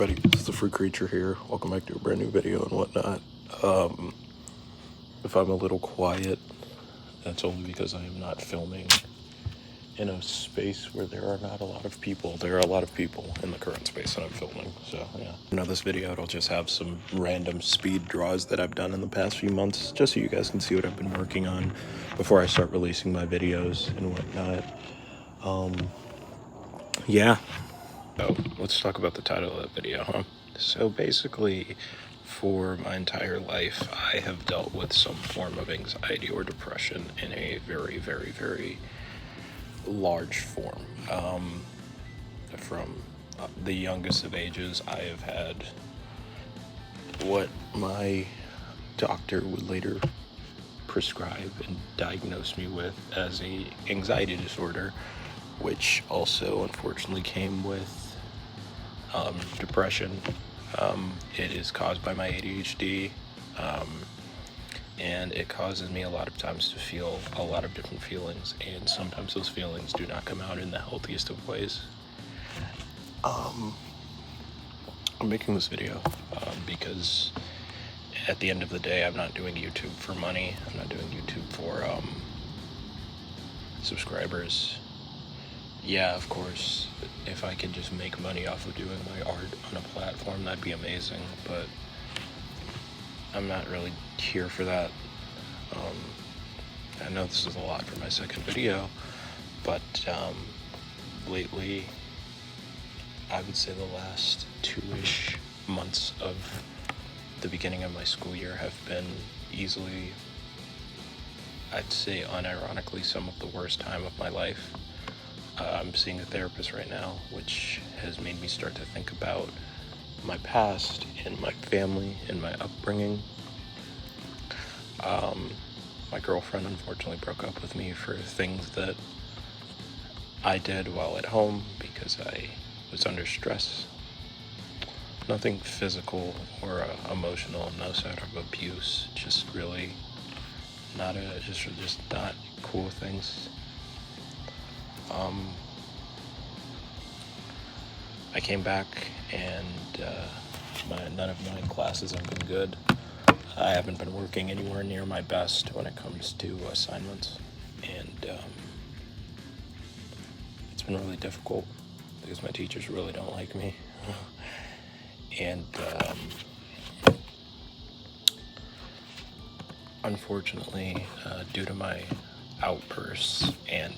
Everybody, it's the Free Creature here. Welcome back to a brand new video and whatnot. If I'm a little quiet, that's only because I am not filming in a space where there are not a lot of people. There are a lot of people in the current space that I'm filming, so yeah. Now this video, it'll just have some random speed draws that I've done in the past few months, just so you guys can see what I've been working on before I start releasing my videos and whatnot. Yeah. So let's talk about the title of that video, huh? So basically, for my entire life, I have dealt with some form of anxiety or depression in a very, very, very large form. From the youngest of ages, I have had what my doctor would later prescribe and diagnose me with as a anxiety disorder, which also unfortunately came with depression. It is caused by my ADHD, and it causes me a lot of times to feel a lot of different feelings, and sometimes those feelings do not come out in the healthiest of ways. I'm making this video because at the end of the day, I'm not doing YouTube for money. I'm not doing YouTube for subscribers. Yeah, of course, if I could just make money off of doing my art on a platform, that'd be amazing, but I'm not really here for that. I know this is a lot for my second video, but lately, I would say the last 2-ish months of the beginning of my school year have been easily, I'd say unironically, some of the worst time of my life. I'm seeing a therapist right now, which has made me start to think about my past and my family and my upbringing. My girlfriend unfortunately broke up with me for things that I did while at home because I was under stress. Nothing physical or emotional, no sort of abuse, just really just not cool things. I came back and none of my classes have been good. I haven't been working anywhere near my best when it comes to assignments, and it's been really difficult because my teachers really don't like me. And unfortunately, due to my outbursts and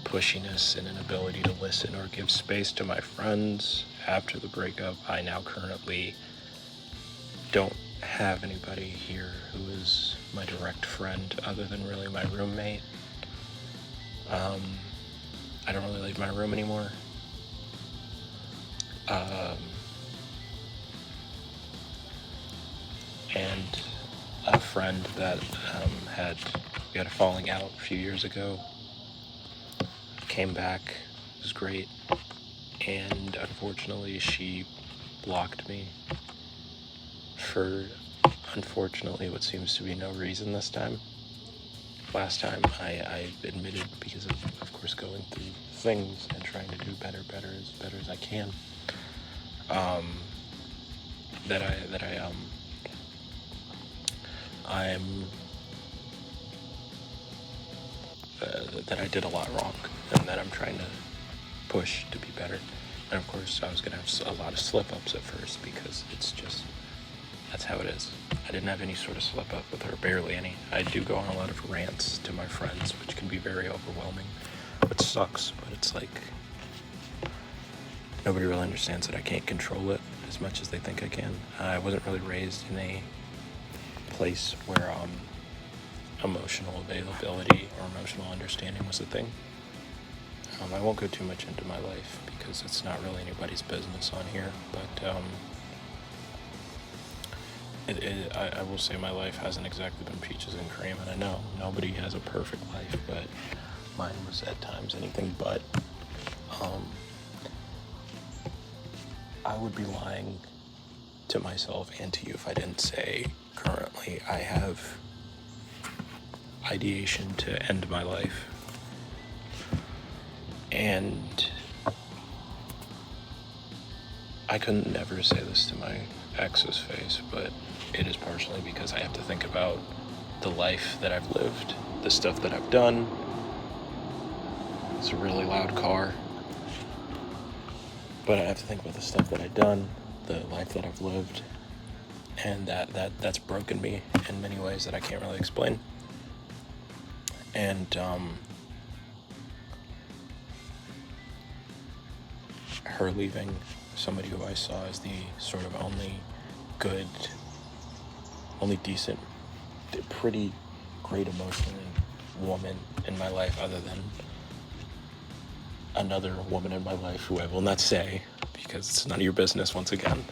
pushiness and inability to listen or give space to my friends after the breakup, I now currently don't have anybody here who is my direct friend other than really my roommate. I don't really leave my room anymore. And a friend that we had a falling out a few years ago came back. It was great, and unfortunately she blocked me for unfortunately what seems to be no reason this time. Last time I admitted, because of course going through things and trying to do better as I can, that I did a lot wrong, and that I'm trying to push to be better. And of course, I was gonna have a lot of slip-ups at first, because that's how it is. I didn't have any sort of slip-up with her, barely any. I do go on a lot of rants to my friends, which can be very overwhelming, which sucks, but it's like, nobody really understands that I can't control it as much as they think I can. I wasn't really raised in a place where emotional availability or emotional understanding was a thing. I won't go too much into my life because it's not really anybody's business on here, but I will say my life hasn't exactly been peaches and cream, and I know nobody has a perfect life, but mine was at times anything but. I would be lying to myself and to you if I didn't say currently I have ideation to end my life. And I couldn't never say this to my ex's face, but it is partially because I have to think about the life that I've lived, the stuff that I've done. It's a really loud car. But I have to think about the stuff that I've done, the life that I've lived, and that's broken me in many ways that I can't really explain. And her leaving somebody who I saw as the sort of only good, only decent, pretty great emotionally woman in my life, other than another woman in my life who I will not say because it's none of your business, once again.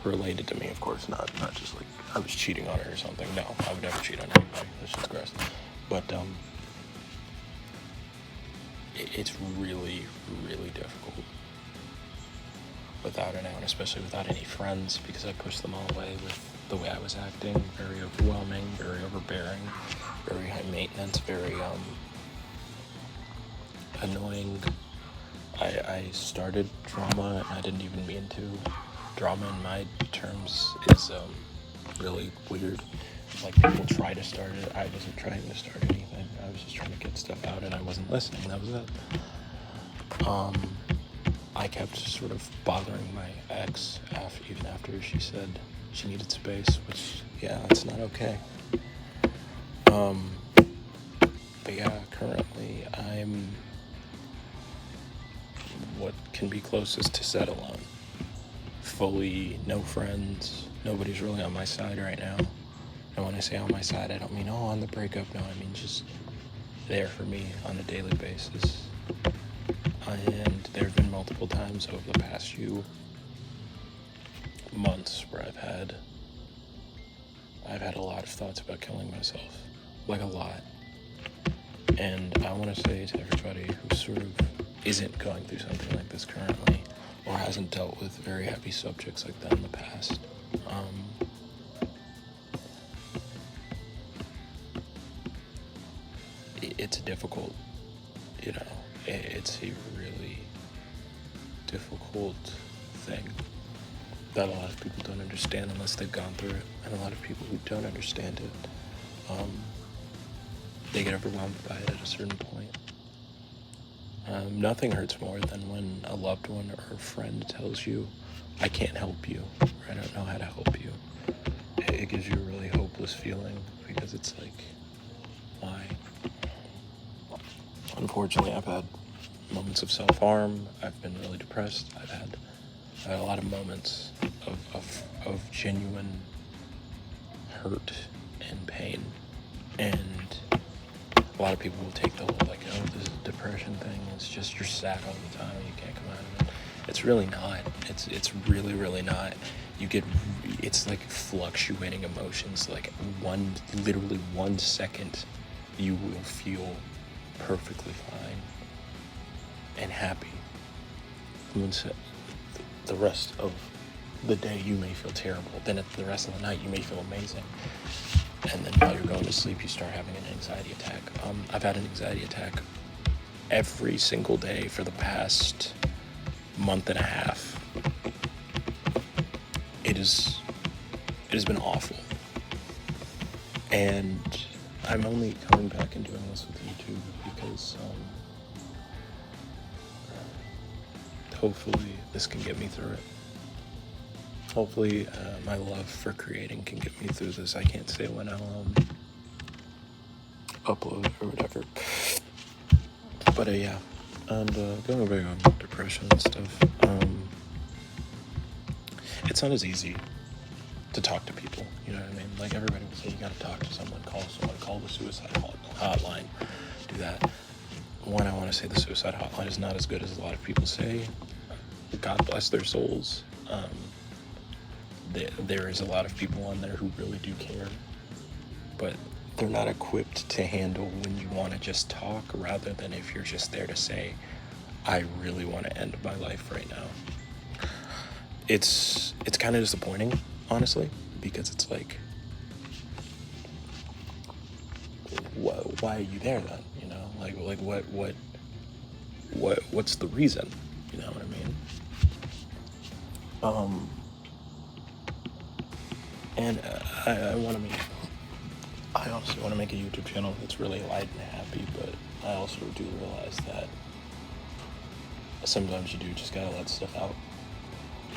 Related to me, of course, not just like I was cheating on her or something. No, I would never cheat on anybody. That's just gross. But it's really, really difficult without her now, and especially without any friends, because I pushed them all away with the way I was acting. Very overwhelming, very overbearing, very high maintenance, very annoying. I started drama, and I didn't even mean to. Drama in my terms is really weird. Like, people try to start it. I wasn't trying to start anything. I was just trying to get stuff out, and I wasn't listening. That was it. I kept sort of bothering my ex even after she said she needed space, which, yeah, that's not okay. But yeah, currently I'm what can be closest to set alone. Fully no friends. Nobody's really on my side right now. And when I say on my side, I don't mean, on the breakup. No, I mean just there for me on a daily basis. And there have been multiple times over the past few months where I've had a lot of thoughts about killing myself. Like, a lot. And I want to say to everybody who sort of isn't going through something like this currently, or hasn't dealt with very heavy subjects like that in the past, it's difficult, it's a really difficult thing that a lot of people don't understand unless they've gone through it, and a lot of people who don't understand it, they get overwhelmed by it at a certain point. Nothing hurts more than when a loved one or a friend tells you, I can't help you, or I don't know how to help you. It gives you a really hopeless feeling, because it's like, why? Unfortunately, I've had moments of self-harm. I've been really depressed. I've had a lot of moments of genuine hurt and pain. And a lot of people will take the whole, like, this is a depression thing. It's just you're sad all the time and you can't come out of it. It's really not. It's really, really not. It's like fluctuating emotions. Like, literally 1 second, you will feel perfectly fine and happy. The rest of the day you may feel terrible. Then at the rest of the night you may feel amazing. And then while you're going to sleep, you start having an anxiety attack. I've had an anxiety attack every single day for the past month and a half. It has been awful. And I'm only coming back and doing this with YouTube because hopefully this can get me through it. Hopefully my love for creating can get me through this. I can't say when I'll upload or whatever. But yeah, and going back on depression and stuff, it's not as easy to talk to people, you know what I mean? Like, everybody will say you gotta talk to someone, call the suicide hotline, do that. One, I want to say the suicide hotline is not as good as a lot of people say. God bless their souls. There is a lot of people on there who really do care, but they're not equipped to handle when you want to just talk, rather than if you're just there to say, I really want to end my life right now. It's kind of disappointing, honestly, because it's like, why are you there then? Like what's the reason? You know what I mean? Um, and I also want to make a YouTube channel that's really light and happy, but I also do realize that sometimes you do just gotta let stuff out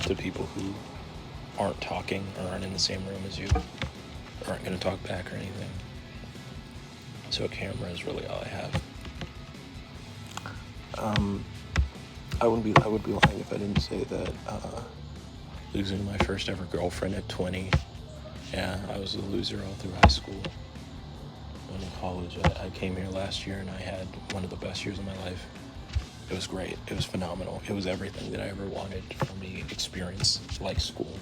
to people who aren't talking or aren't in the same room as you, aren't gonna talk back or anything. So a camera is really all I have. I would be lying if I didn't say that losing my first ever girlfriend at 20. Yeah, I was a loser all through high school. When in college, I came here last year and I had one of the best years of my life. It was great. It was phenomenal. It was everything that I ever wanted from the experience, like school.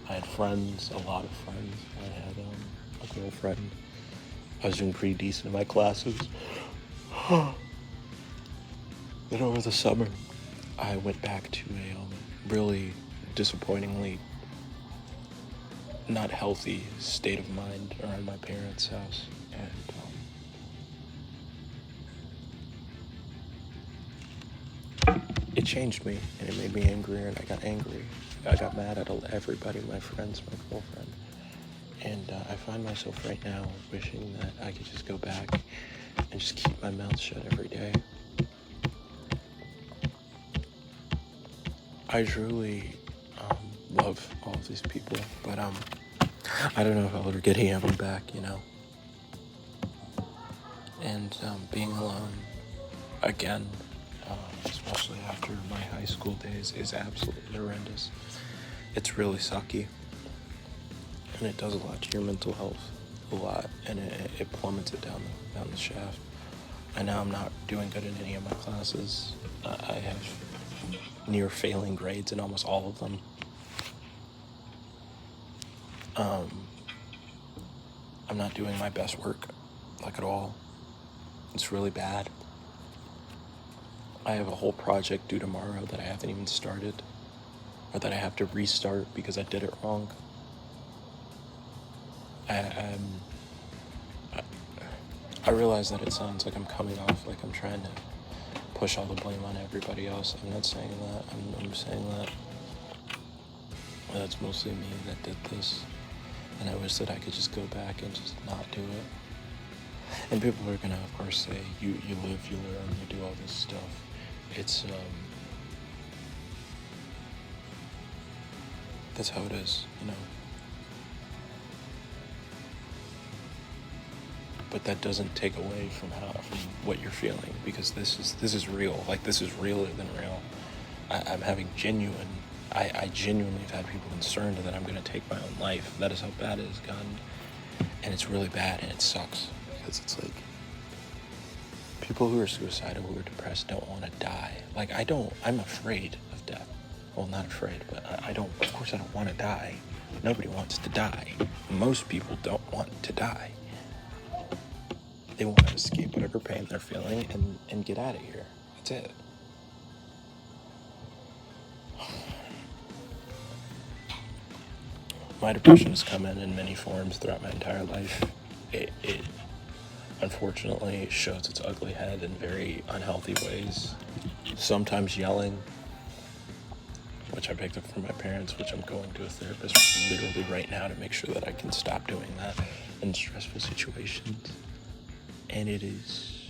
I had friends, a lot of friends. I had a girlfriend. I was doing pretty decent in my classes. Then over the summer, I went back to a really disappointingly not healthy state of mind around my parents' house, and it changed me, and it made me angrier, and I got angry. I got mad at everybody, my friends, my girlfriend, and I find myself right now wishing that I could just go back and just keep my mouth shut every day. I truly love all of these people, but I don't know if I'll ever get any of them back, you know. And being alone again, especially after my high school days, is absolutely horrendous. It's really sucky, and it does a lot to your mental health, a lot, and it plummets it down the shaft. And now I'm not doing good in any of my classes. I have near failing grades in almost all of them. I'm not doing my best work, like at all. It's really bad. I have a whole project due tomorrow that I haven't even started, or that I have to restart because I did it wrong. I realize that it sounds like I'm coming off like I'm trying to push all the blame on everybody else. I'm not saying that. I'm saying that that's mostly me that did this, and I wish that I could just go back and just not do it. And people are gonna, of course, say, you live, you learn, you do all this stuff. It's that's how it is, you know. But that doesn't take away from what you're feeling, because this is real. Like, this is realer than real. I'm having I genuinely have had people concerned that I'm going to take my own life. That is how bad it has gotten. And it's really bad, and it sucks, because it's like, people who are suicidal, who are depressed, don't want to die. Like, I'm afraid of death. Well, not afraid, but of course I don't want to die. Nobody wants to die. Most people don't want to die. They want to escape whatever pain they're feeling and get out of here. That's it. My depression has come in many forms throughout my entire life. It unfortunately shows its ugly head in very unhealthy ways. Sometimes yelling, which I picked up from my parents, which I'm going to a therapist literally right now to make sure that I can stop doing that in stressful situations. And it is,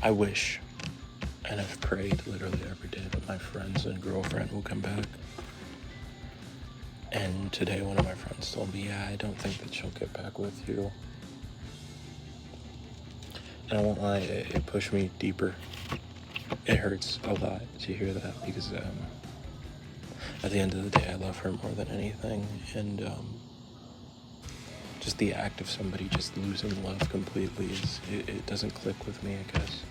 I wish, and I've prayed literally every day that my friends and girlfriend will come back. And today one of my friends told me, yeah, I don't think that she'll get back with you. And I won't lie, it pushed me deeper. It hurts a lot to hear that, because at the end of the day, I love her more than anything. And just the act of somebody just losing love completely it doesn't click with me, I guess.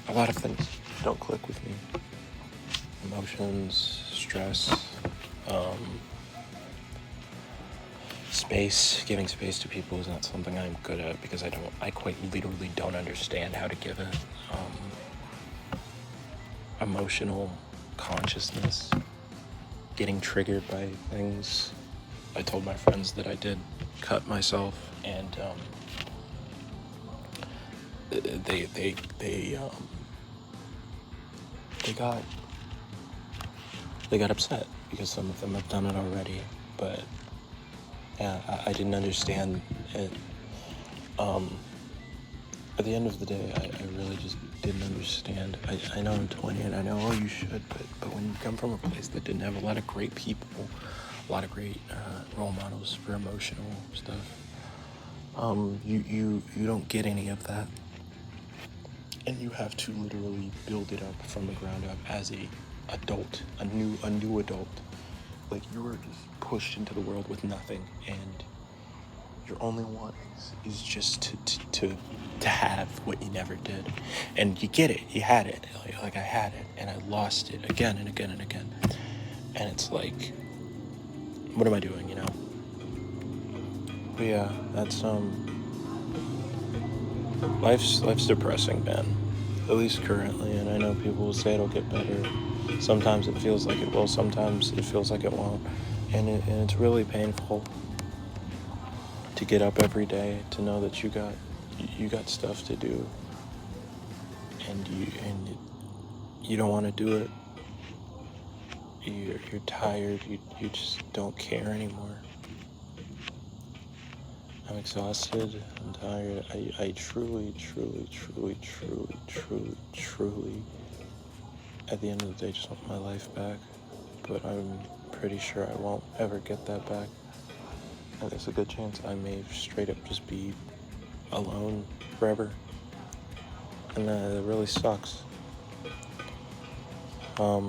A lot of things don't click with me. Emotions, stress, space. Giving space to people is not something I'm good at, because I quite literally don't understand how to give it. Emotional consciousness, getting triggered by things. I told my friends that I did cut myself, and they got they got upset because some of them have done it already, but yeah, I didn't understand it. At the end of the day, I really just didn't understand. I know I'm 20 and I know, oh, you should, but when you come from a place that didn't have a lot of great people, a lot of great role models for emotional stuff, you don't get any of that. And you have to literally build it up from the ground up as a new adult. Like, you were just pushed into the world with nothing, and your only want is just to have what you never did. And you get it, you had it, like I had it, and I lost it again and again and again. And it's like, what am I doing, you know? But yeah, that's life's depressing, man. At least currently, and I know people will say it'll get better. Sometimes it feels like it will, sometimes it feels like it won't. And it's really painful to get up every day, to know that you got stuff to do, and you don't want to do it. You're tired. You just don't care anymore. I'm exhausted. I'm tired. I truly, at the end of the day, just want my life back. But I'm pretty sure I won't ever get that back. And there's a good chance I may straight up just be alone forever. And that really sucks. But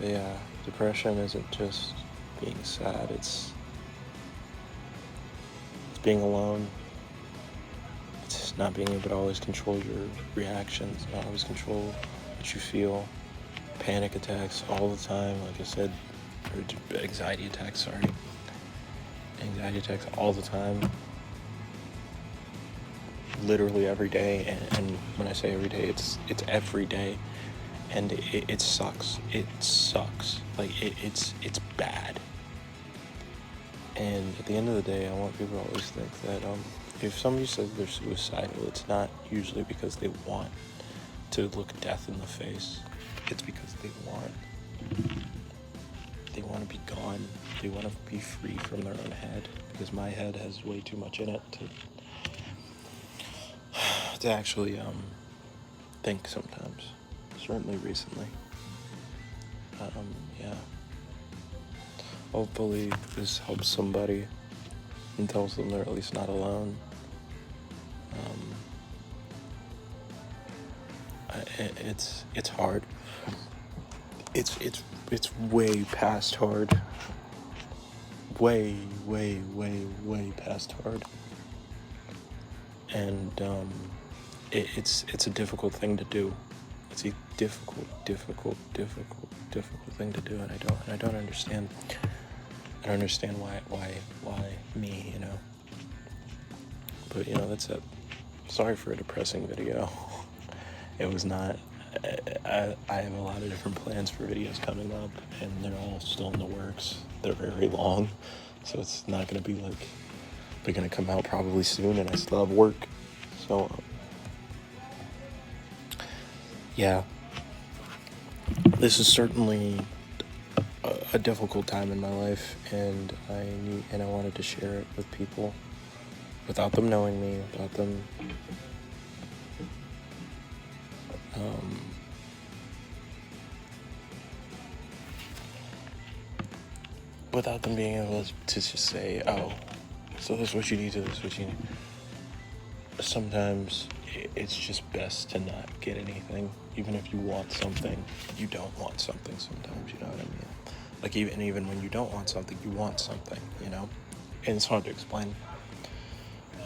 yeah, depression isn't just being sad, it's being alone. It's not being able to always control your reactions, not always control what you feel. Panic attacks all the time, like I said, or anxiety attacks all the time. Literally every day, and when I say every day, it's every day. And it sucks. It sucks. Like, it's bad. And at the end of the day, I want people to always think that if somebody says they're suicidal, it's not usually because they want to look death in the face. It's because they want to be gone. They want to be free from their own head, because my head has way too much in it to actually think sometimes. Certainly recently. Yeah. Hopefully this helps somebody and tells them they're at least not alone. It's hard. It's way past hard. Way past hard. And it's a difficult thing to do. It's a difficult thing to do, and I don't understand. I don't understand why me, you know. But you know, that's it. Sorry for a depressing video. It was not. I have a lot of different plans for videos coming up, and they're all still in the works. They're very long, so it's not gonna be like they're gonna come out probably soon, and I still have work. So. Yeah, this is certainly a difficult time in my life, and I wanted to share it with people without them knowing me, without them being able to just say, oh, so this is what you need, this is what you need. Sometimes it's just best to not get anything. Even if you want something, you don't want something sometimes, you know what I mean? Like, even when you don't want something, you want something, you know? And it's hard to explain.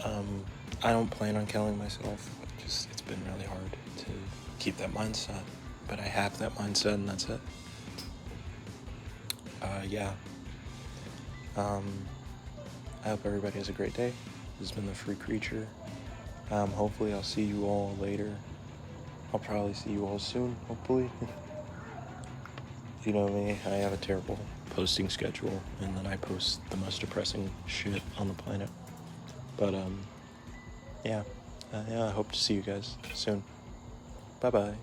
I don't plan on killing myself. It's been really hard to keep that mindset. But I have that mindset, and that's it. Yeah. I hope everybody has a great day. This has been The Free Creature. Hopefully I'll see you all later. I'll probably see you all soon, hopefully. You know me, I have a terrible posting schedule, and then I post the most depressing shit on the planet. But, yeah, Yeah, I hope to see you guys soon. Bye bye.